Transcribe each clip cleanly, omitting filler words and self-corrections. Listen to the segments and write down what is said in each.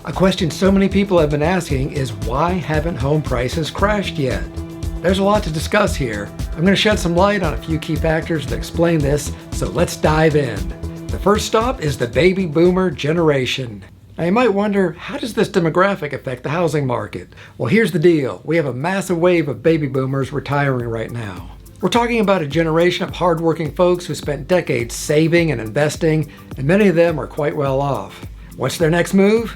A question so many people have been asking is, why haven't home prices crashed yet? There's a lot to discuss here. I'm going to shed some light on a few key factors that explain this, so let's dive in. The first stop is the baby boomer generation. Now you might wonder, how does this demographic affect the housing market? Well, here's the deal. We have a massive wave of baby boomers retiring right now. We're talking about a generation of hardworking folks who spent decades saving and investing, and many of them are quite well off. What's their next move?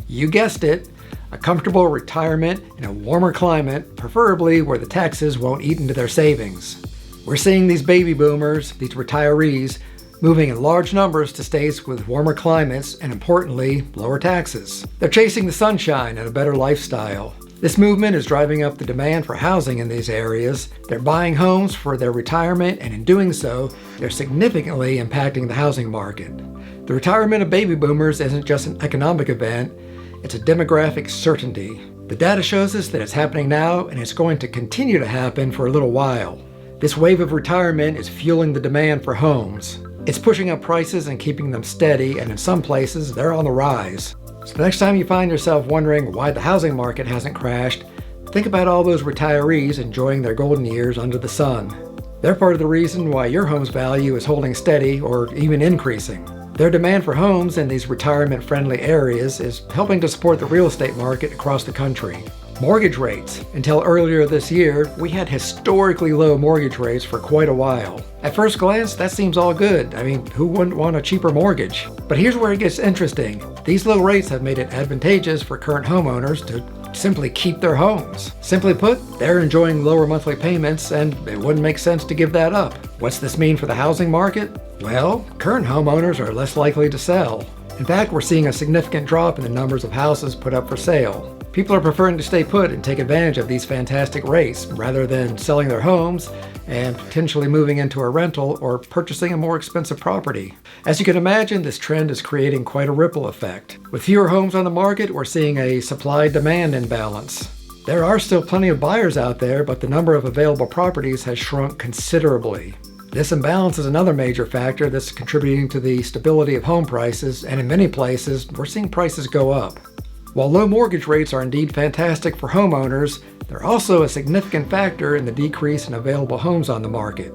You guessed it, a comfortable retirement in a warmer climate, preferably where the taxes won't eat into their savings. We're seeing these baby boomers, these retirees, moving in large numbers to states with warmer climates and, importantly, lower taxes. They're chasing the sunshine and a better lifestyle. This movement is driving up the demand for housing in these areas. They're buying homes for their retirement, and in doing so, they're significantly impacting the housing market. The retirement of baby boomers isn't just an economic event, it's a demographic certainty. The data shows us that it's happening now, and it's going to continue to happen for a little while. This wave of retirement is fueling the demand for homes. It's pushing up prices and keeping them steady, and in some places, they're on the rise. So the next time you find yourself wondering why the housing market hasn't crashed, think about all those retirees enjoying their golden years under the sun. They're part of the reason why your home's value is holding steady or even increasing. Their demand for homes in these retirement-friendly areas is helping to support the real estate market across the country. Mortgage rates. Until earlier this year, we had historically low mortgage rates for quite a while. At first glance, that seems all good. I mean, who wouldn't want a cheaper mortgage? But here's where it gets interesting. These low rates have made it advantageous for current homeowners to simply keep their homes. Simply put, they're enjoying lower monthly payments, and it wouldn't make sense to give that up. What's this mean for the housing market? Well, current homeowners are less likely to sell. In fact, we're seeing a significant drop in the numbers of houses put up for sale. People are preferring to stay put and take advantage of these fantastic rates rather than selling their homes and potentially moving into a rental or purchasing a more expensive property. As you can imagine, this trend is creating quite a ripple effect. With fewer homes on the market, we're seeing a supply-demand imbalance. There are still plenty of buyers out there, but the number of available properties has shrunk considerably. This imbalance is another major factor that's contributing to the stability of home prices, and in many places, we're seeing prices go up. While low mortgage rates are indeed fantastic for homeowners, they're also a significant factor in the decrease in available homes on the market.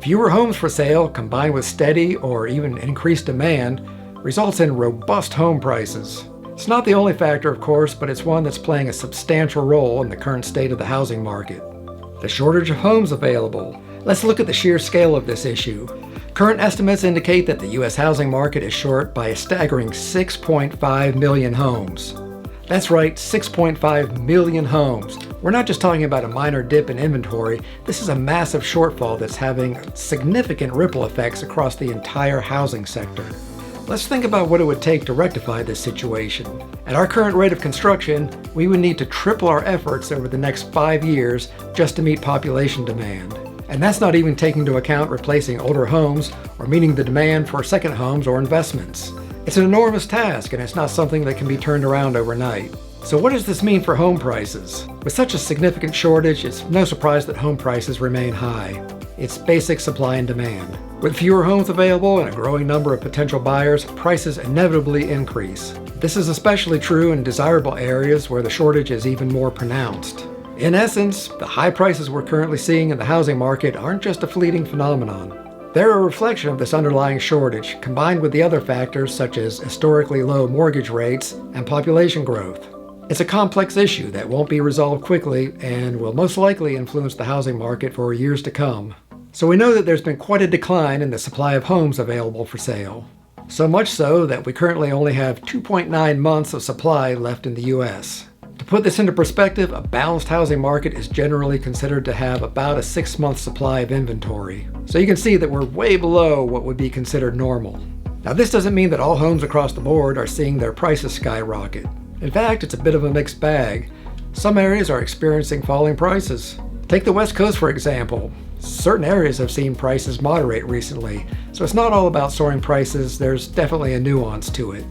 Fewer homes for sale, combined with steady or even increased demand, results in robust home prices. It's not the only factor, of course, but it's one that's playing a substantial role in the current state of the housing market. The shortage of homes available. Let's look at the sheer scale of this issue. Current estimates indicate that the U.S. housing market is short by a staggering 6.5 million homes. That's right, 6.5 million homes. We're not just talking about a minor dip in inventory. This is a massive shortfall that's having significant ripple effects across the entire housing sector. Let's think about what it would take to rectify this situation. At our current rate of construction, we would need to triple our efforts over the next 5 years just to meet population demand. And that's not even taking into account replacing older homes or meeting the demand for second homes or investments. It's an enormous task, and it's not something that can be turned around overnight. So what does this mean for home prices? With such a significant shortage, it's no surprise that home prices remain high. It's basic supply and demand. With fewer homes available and a growing number of potential buyers, prices inevitably increase. This is especially true in desirable areas where the shortage is even more pronounced. In essence, the high prices we're currently seeing in the housing market aren't just a fleeting phenomenon. They're a reflection of this underlying shortage, combined with the other factors such as historically low mortgage rates and population growth. It's a complex issue that won't be resolved quickly and will most likely influence the housing market for years to come. So we know that there's been quite a decline in the supply of homes available for sale. So much so that we currently only have 2.9 months of supply left in the U.S. To put this into perspective, a balanced housing market is generally considered to have about a 6-month supply of inventory. So you can see that we're way below what would be considered normal. Now this doesn't mean that all homes across the board are seeing their prices skyrocket. In fact, it's a bit of a mixed bag. Some areas are experiencing falling prices. Take the West Coast for example. Certain areas have seen prices moderate recently, so it's not all about soaring prices, there's definitely a nuance to it.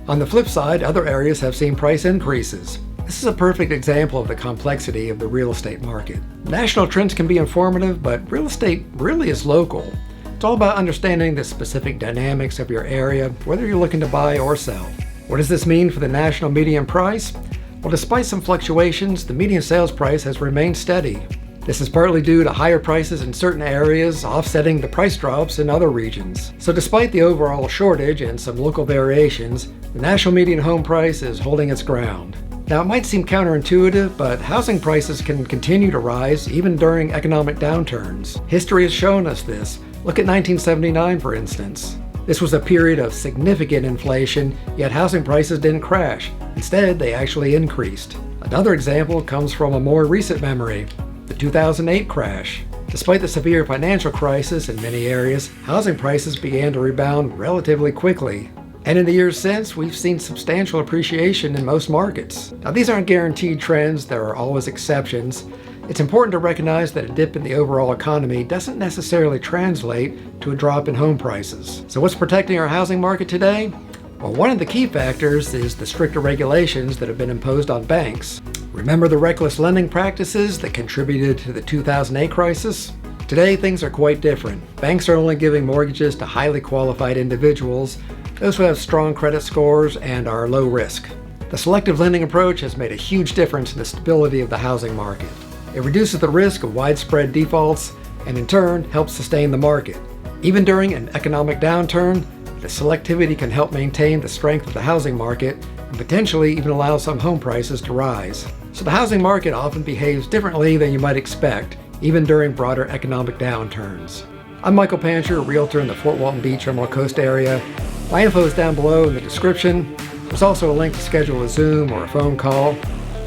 On the flip side, other areas have seen price increases. This is a perfect example of the complexity of the real estate market. National trends can be informative, but real estate really is local. It's all about understanding the specific dynamics of your area, whether you're looking to buy or sell. What does this mean for the national median price? Well, despite some fluctuations, the median sales price has remained steady. This is partly due to higher prices in certain areas, offsetting the price drops in other regions. So despite the overall shortage and some local variations, the national median home price is holding its ground. Now, it might seem counterintuitive, but housing prices can continue to rise even during economic downturns. History has shown us this. Look at 1979, for instance. This was a period of significant inflation, yet housing prices didn't crash. Instead, they actually increased. Another example comes from a more recent memory, the 2008 crash. Despite the severe financial crisis in many areas, housing prices began to rebound relatively quickly. And in the years since, we've seen substantial appreciation in most markets. Now, these aren't guaranteed trends, there are always exceptions. It's important to recognize that a dip in the overall economy doesn't necessarily translate to a drop in home prices. So what's protecting our housing market today? Well, one of the key factors is the stricter regulations that have been imposed on banks. Remember the reckless lending practices that contributed to the 2008 crisis? Today, things are quite different. Banks are only giving mortgages to highly qualified individuals, those who have strong credit scores and are low risk. The selective lending approach has made a huge difference in the stability of the housing market. It reduces the risk of widespread defaults and in turn helps sustain the market. Even during an economic downturn, the selectivity can help maintain the strength of the housing market and potentially even allow some home prices to rise. So the housing market often behaves differently than you might expect, even during broader economic downturns. I'm Michael Pancher, a realtor in the Fort Walton Beach Emerald Coast area. My info is down below in the description. There's also a link to schedule a Zoom or a phone call.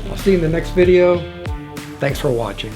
I'll see you in the next video. Thanks for watching.